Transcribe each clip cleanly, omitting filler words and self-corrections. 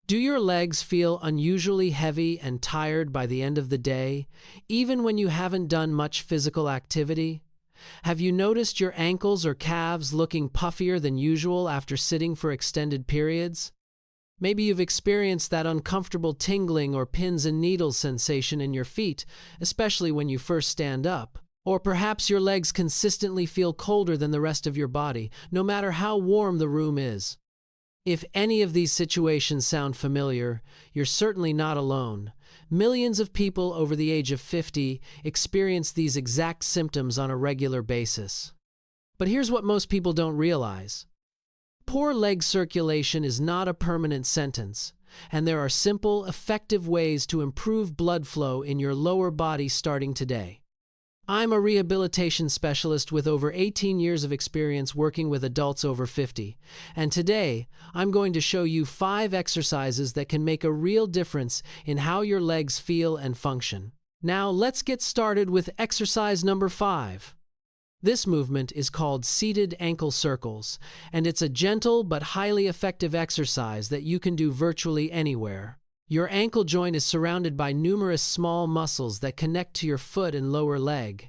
Do your legs feel unusually heavy and tired by the end of the day, even when you haven't done much physical activity? Have you noticed your ankles or calves looking puffier than usual after sitting for extended periods? Maybe you've experienced that uncomfortable tingling or pins and needles sensation in your feet, especially when you first stand up. Or perhaps your legs consistently feel colder than the rest of your body, no matter how warm the room is. If any of these situations sound familiar, you're certainly not alone. Millions of people over the age of 50 experience these exact symptoms on a regular basis. But here's what most people don't realize. Poor leg circulation is not a permanent sentence, and there are simple, effective ways to improve blood flow in your lower body starting today. I'm a rehabilitation specialist with over 18 years of experience working with adults over 50, and today I'm going to show you 5 exercises that can make a real difference in how your legs feel and function. Now let's get started with exercise number 5. This movement is called seated ankle circles, and it's a gentle but highly effective exercise that you can do virtually anywhere. Your ankle joint is surrounded by numerous small muscles that connect to your foot and lower leg.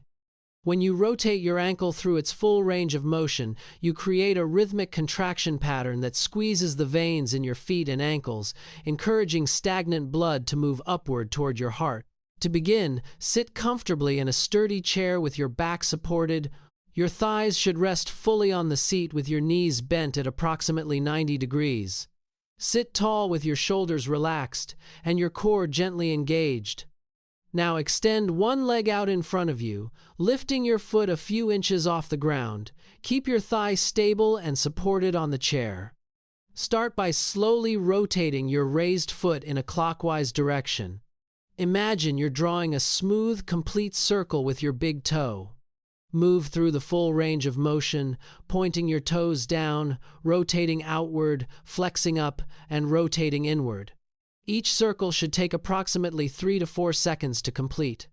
When you rotate your ankle through its full range of motion, you create a rhythmic contraction pattern that squeezes the veins in your feet and ankles, encouraging stagnant blood to move upward toward your heart. To begin, sit comfortably in a sturdy chair with your back supported. Your thighs should rest fully on the seat with your knees bent at approximately 90 degrees. Sit tall with your shoulders relaxed and your core gently engaged. Now extend one leg out in front of you, lifting your foot a few inches off the ground. Keep your thigh stable and supported on the chair. Start by slowly rotating your raised foot in a clockwise direction. Imagine you're drawing a smooth, complete circle with your big toe. Move through the full range of motion, pointing your toes down, rotating outward, flexing up, and rotating inward. Each circle should take approximately 3 to 4 seconds to complete.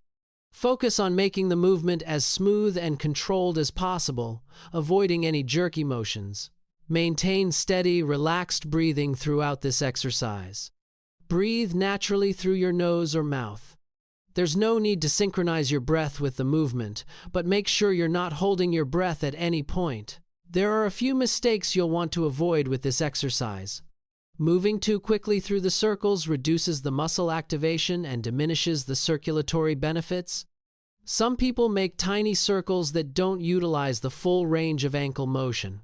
Focus on making the movement as smooth and controlled as possible, avoiding any jerky motions. Maintain steady, relaxed breathing throughout this exercise. Breathe naturally through your nose or mouth. There's no need to synchronize your breath with the movement, but make sure you're not holding your breath at any point. There are a few mistakes you'll want to avoid with this exercise. Moving too quickly through the circles reduces the muscle activation and diminishes the circulatory benefits. Some people make tiny circles that don't utilize the full range of ankle motion.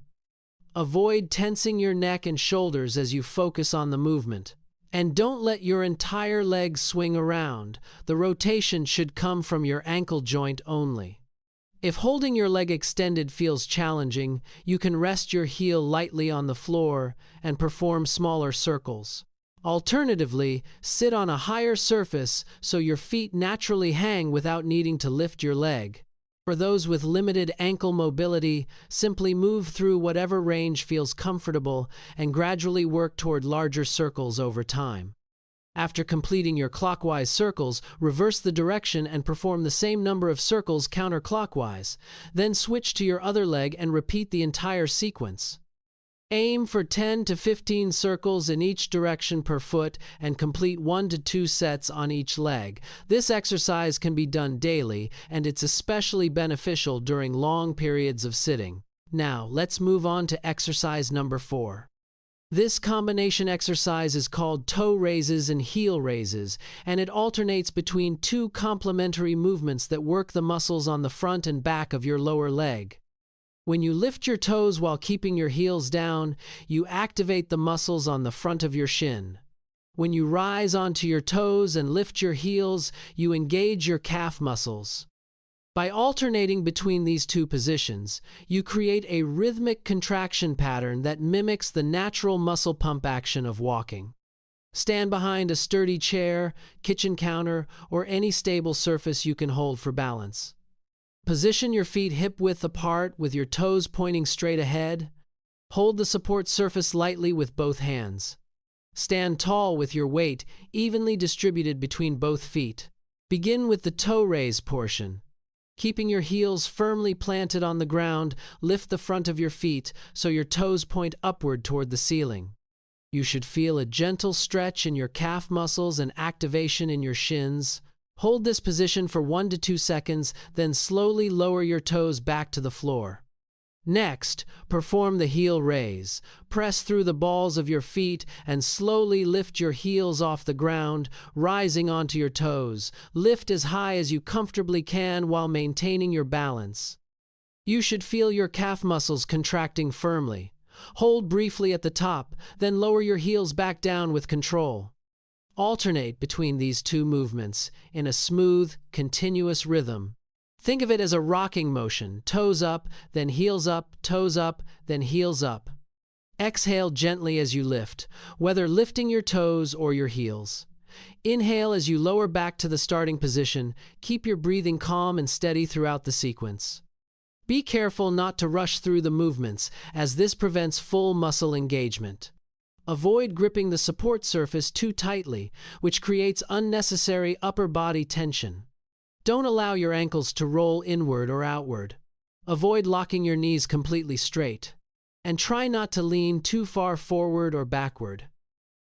Avoid tensing your neck and shoulders as you focus on the movement. And don't let your entire leg swing around. The rotation should come from your ankle joint only. If holding your leg extended feels challenging, you can rest your heel lightly on the floor and perform smaller circles. Alternatively, sit on a higher surface so your feet naturally hang without needing to lift your leg. For those with limited ankle mobility, simply move through whatever range feels comfortable and gradually work toward larger circles over time. After completing your clockwise circles, reverse the direction and perform the same number of circles counterclockwise. Then switch to your other leg and repeat the entire sequence. Aim for 10 to 15 circles in each direction per foot and complete 1 to 2 sets on each leg. This exercise can be done daily, and it's especially beneficial during long periods of sitting. Now, let's move on to exercise number 4. This combination exercise is called toe raises and heel raises, and it alternates between 2 complementary movements that work the muscles on the front and back of your lower leg. When you lift your toes while keeping your heels down, you activate the muscles on the front of your shin. When you rise onto your toes and lift your heels, you engage your calf muscles. By alternating between these 2 positions, you create a rhythmic contraction pattern that mimics the natural muscle pump action of walking. Stand behind a sturdy chair, kitchen counter, or any stable surface you can hold for balance. Position your feet hip-width apart with your toes pointing straight ahead. Hold the support surface lightly with both hands. Stand tall with your weight evenly distributed between both feet. Begin with the toe raise portion. Keeping your heels firmly planted on the ground, lift the front of your feet so your toes point upward toward the ceiling. You should feel a gentle stretch in your calf muscles and activation in your shins. Hold this position for 1 to 2 seconds, then slowly lower your toes back to the floor. Next, perform the heel raise. Press through the balls of your feet and slowly lift your heels off the ground, rising onto your toes. Lift as high as you comfortably can while maintaining your balance. You should feel your calf muscles contracting firmly. Hold briefly at the top, then lower your heels back down with control. Alternate between these two movements in a smooth, continuous rhythm. Think of it as a rocking motion, toes up, then heels up, toes up, then heels up. Exhale gently as you lift, whether lifting your toes or your heels. Inhale as you lower back to the starting position. Keep your breathing calm and steady throughout the sequence. Be careful not to rush through the movements, as this prevents full muscle engagement. Avoid gripping the support surface too tightly, which creates unnecessary upper body tension. Don't allow your ankles to roll inward or outward. Avoid locking your knees completely straight. And try not to lean too far forward or backward.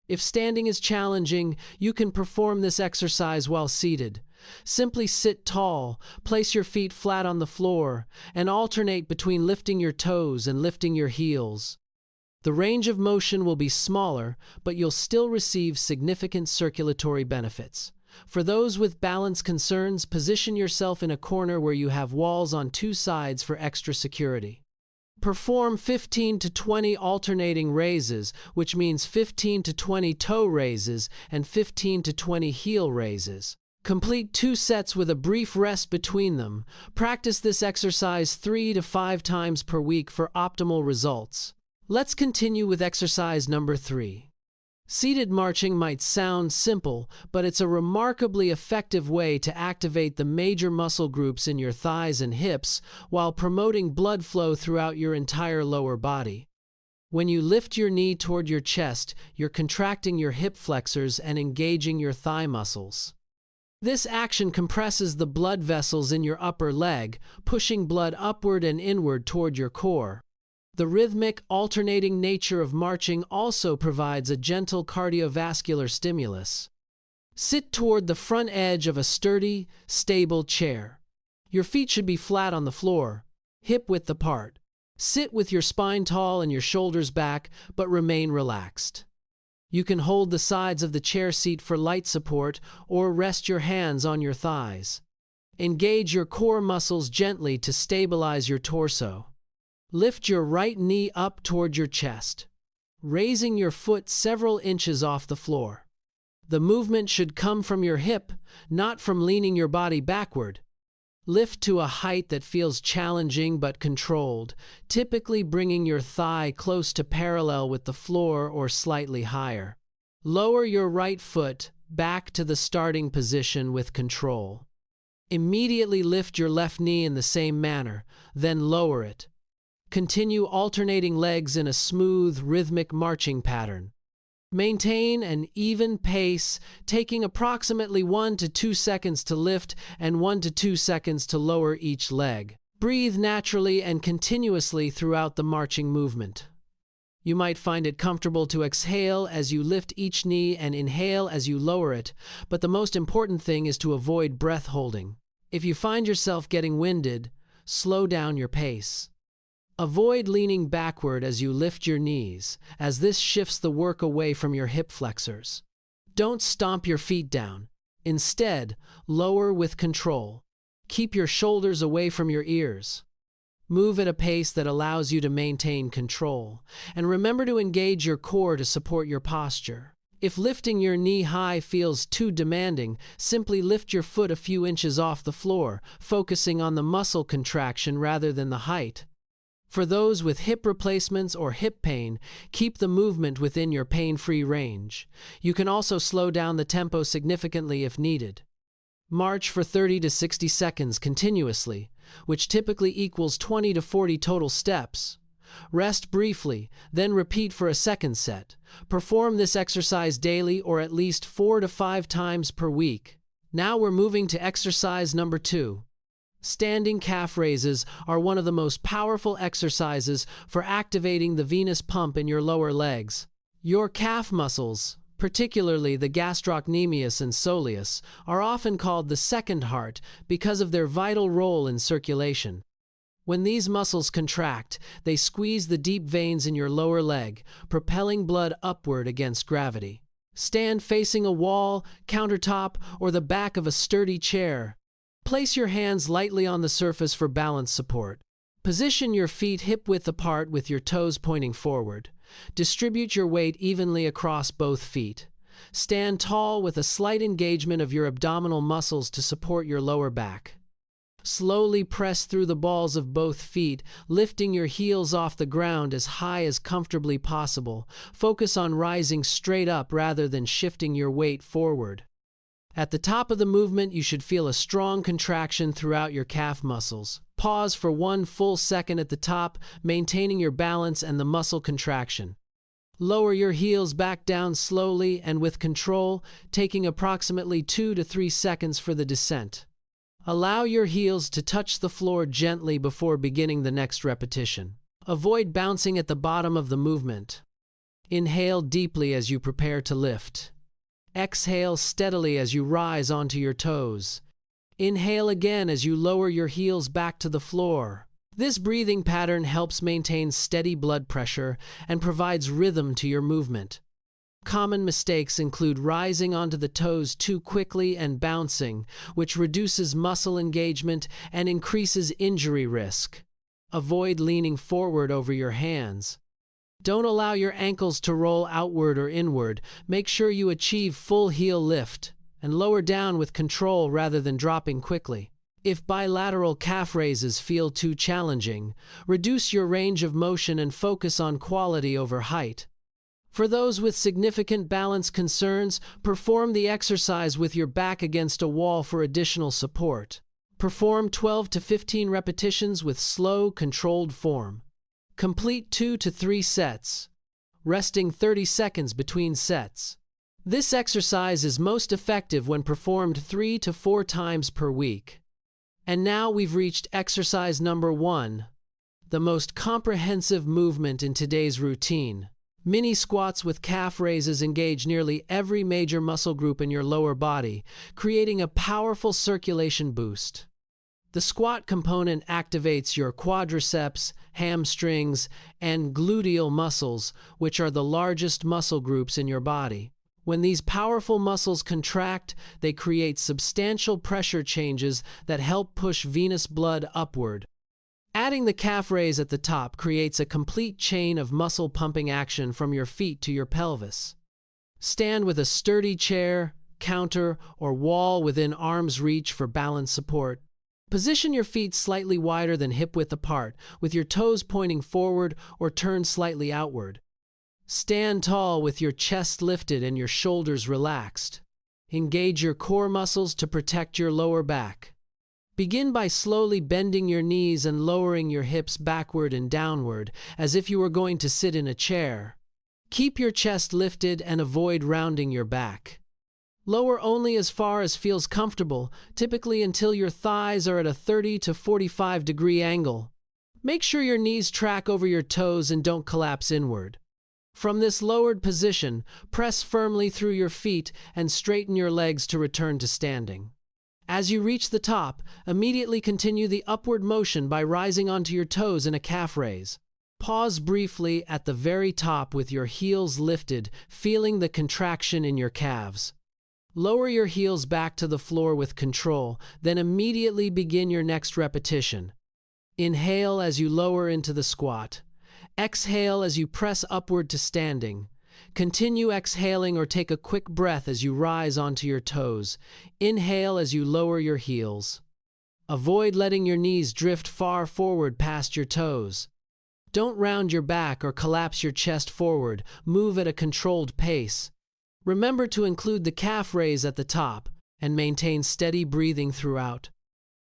If standing is challenging, you can perform this exercise while seated. Simply sit tall, place your feet flat on the floor, and alternate between lifting your toes and lifting your heels. The range of motion will be smaller, but you'll still receive significant circulatory benefits. For those with balance concerns, position yourself in a corner where you have walls on 2 sides for extra security. Perform 15 to 20 alternating raises, which means 15 to 20 toe raises and 15 to 20 heel raises. Complete 2 sets with a brief rest between them. Practice this exercise 3 to 5 times per week for optimal results. Let's continue with exercise number 3. Seated marching might sound simple, but it's a remarkably effective way to activate the major muscle groups in your thighs and hips while promoting blood flow throughout your entire lower body. When you lift your knee toward your chest, you're contracting your hip flexors and engaging your thigh muscles. This action compresses the blood vessels in your upper leg, pushing blood upward and inward toward your core. The rhythmic, alternating nature of marching also provides a gentle cardiovascular stimulus. Sit toward the front edge of a sturdy, stable chair. Your feet should be flat on the floor, hip-width apart. Sit with your spine tall and your shoulders back, but remain relaxed. You can hold the sides of the chair seat for light support or rest your hands on your thighs. Engage your core muscles gently to stabilize your torso. Lift your right knee up toward your chest, raising your foot several inches off the floor. The movement should come from your hip, not from leaning your body backward. Lift to a height that feels challenging but controlled, typically bringing your thigh close to parallel with the floor or slightly higher. Lower your right foot back to the starting position with control. Immediately lift your left knee in the same manner, then lower it. Continue alternating legs in a smooth, rhythmic marching pattern. Maintain an even pace, taking approximately 1 to 2 seconds to lift and 1 to 2 seconds to lower each leg. Breathe naturally and continuously throughout the marching movement. You might find it comfortable to exhale as you lift each knee and inhale as you lower it, but the most important thing is to avoid breath holding. If you find yourself getting winded, slow down your pace. Avoid leaning backward as you lift your knees, as this shifts the work away from your hip flexors. Don't stomp your feet down. Instead, lower with control. Keep your shoulders away from your ears. Move at a pace that allows you to maintain control, and remember to engage your core to support your posture. If lifting your knee high feels too demanding, simply lift your foot a few inches off the floor, focusing on the muscle contraction rather than the height. For those with hip replacements or hip pain, keep the movement within your pain-free range. You can also slow down the tempo significantly if needed. March for 30 to 60 seconds continuously, which typically equals 20 to 40 total steps. Rest briefly, then repeat for a second set. Perform this exercise daily or at least 4 to 5 times per week. Now we're moving to exercise number 2. Standing calf raises are one of the most powerful exercises for activating the venous pump in your lower legs. Your calf muscles, particularly the gastrocnemius and soleus, are often called the second heart because of their vital role in circulation. When these muscles contract, they squeeze the deep veins in your lower leg, propelling blood upward against gravity. Stand facing a wall, countertop, or the back of a sturdy chair. Place your hands lightly on the surface for balance support. Position your feet hip-width apart with your toes pointing forward. Distribute your weight evenly across both feet. Stand tall with a slight engagement of your abdominal muscles to support your lower back. Slowly press through the balls of both feet, lifting your heels off the ground as high as comfortably possible. Focus on rising straight up rather than shifting your weight forward. At the top of the movement, you should feel a strong contraction throughout your calf muscles. Pause for 1 full second at the top, maintaining your balance and the muscle contraction. Lower your heels back down slowly and with control, taking approximately 2 to 3 seconds for the descent. Allow your heels to touch the floor gently before beginning the next repetition. Avoid bouncing at the bottom of the movement. Inhale deeply as you prepare to lift. Exhale steadily as you rise onto your toes. Inhale again as you lower your heels back to the floor. This breathing pattern helps maintain steady blood pressure and provides rhythm to your movement. Common mistakes include rising onto the toes too quickly and bouncing, which reduces muscle engagement and increases injury risk. Avoid leaning forward over your hands. Don't allow your ankles to roll outward or inward. Make sure you achieve full heel lift, and lower down with control rather than dropping quickly. If bilateral calf raises feel too challenging, reduce your range of motion and focus on quality over height. For those with significant balance concerns, perform the exercise with your back against a wall for additional support. Perform 12 to 15 repetitions with slow, controlled form. Complete 2 to 3 sets, resting 30 seconds between sets. This exercise is most effective when performed 3 to 4 times per week. And now we've reached exercise number 1, the most comprehensive movement in today's routine. Mini squats with calf raises engage nearly every major muscle group in your lower body, creating a powerful circulation boost. The squat component activates your quadriceps, hamstrings, and gluteal muscles, which are the largest muscle groups in your body. When these powerful muscles contract, they create substantial pressure changes that help push venous blood upward. Adding the calf raise at the top creates a complete chain of muscle pumping action from your feet to your pelvis. Stand with a sturdy chair, counter, or wall within arm's reach for balance support. Position your feet slightly wider than hip-width apart, with your toes pointing forward or turned slightly outward. Stand tall with your chest lifted and your shoulders relaxed. Engage your core muscles to protect your lower back. Begin by slowly bending your knees and lowering your hips backward and downward, as if you were going to sit in a chair. Keep your chest lifted and avoid rounding your back. Lower only as far as feels comfortable, typically until your thighs are at a 30 to 45 degree angle. Make sure your knees track over your toes and don't collapse inward. From this lowered position, press firmly through your feet and straighten your legs to return to standing. As you reach the top, immediately continue the upward motion by rising onto your toes in a calf raise. Pause briefly at the very top with your heels lifted, feeling the contraction in your calves. Lower your heels back to the floor with control, then immediately begin your next repetition. Inhale as you lower into the squat. Exhale as you press upward to standing. Continue exhaling or take a quick breath as you rise onto your toes. Inhale as you lower your heels. Avoid letting your knees drift far forward past your toes. Don't round your back or collapse your chest forward. Move at a controlled pace. Remember to include the calf raise at the top and maintain steady breathing throughout.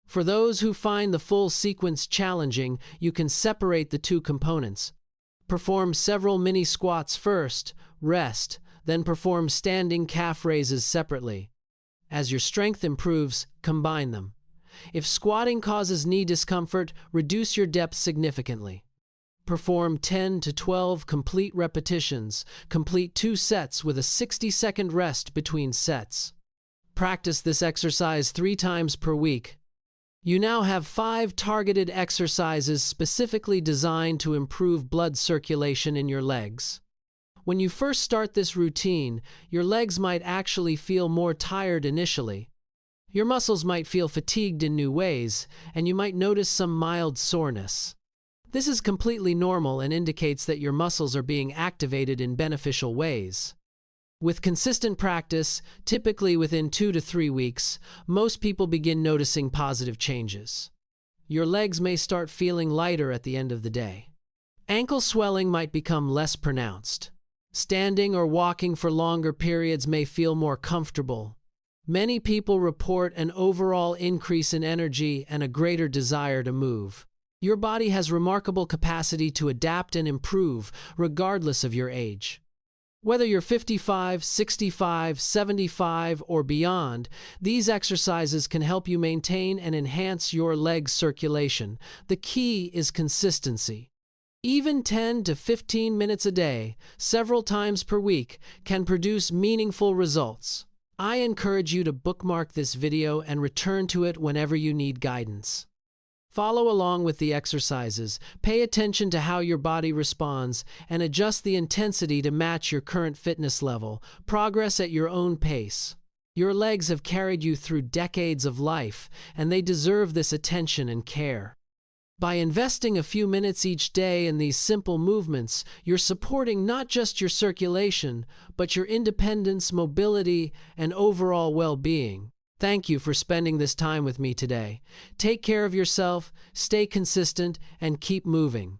For those who find the full sequence challenging, you can separate the two components. Perform several mini squats first, rest, then perform standing calf raises separately. As your strength improves, combine them. If squatting causes knee discomfort, reduce your depth significantly. Perform 10 to 12 complete repetitions. Complete 2 sets with a 60-second rest between sets. Practice this exercise 3 times per week. You now have 5 targeted exercises specifically designed to improve blood circulation in your legs. When you first start this routine, your legs might actually feel more tired initially. Your muscles might feel fatigued in new ways, and you might notice some mild soreness. This is completely normal and indicates that your muscles are being activated in beneficial ways. With consistent practice, typically within 2 to 3 weeks, most people begin noticing positive changes. Your legs may start feeling lighter at the end of the day. Ankle swelling might become less pronounced. Standing or walking for longer periods may feel more comfortable. Many people report an overall increase in energy and a greater desire to move. Your body has remarkable capacity to adapt and improve, regardless of your age. Whether you're 55, 65, 75, or beyond, these exercises can help you maintain and enhance your leg circulation. The key is consistency. Even 10 to 15 minutes a day, several times per week, can produce meaningful results. I encourage you to bookmark this video and return to it whenever you need guidance. Follow along with the exercises, pay attention to how your body responds, and adjust the intensity to match your current fitness level. Progress at your own pace. Your legs have carried you through decades of life, and they deserve this attention and care. By investing a few minutes each day in these simple movements, you're supporting not just your circulation, but your independence, mobility, and overall well-being. Thank you for spending this time with me today. Take care of yourself, stay consistent, and keep moving.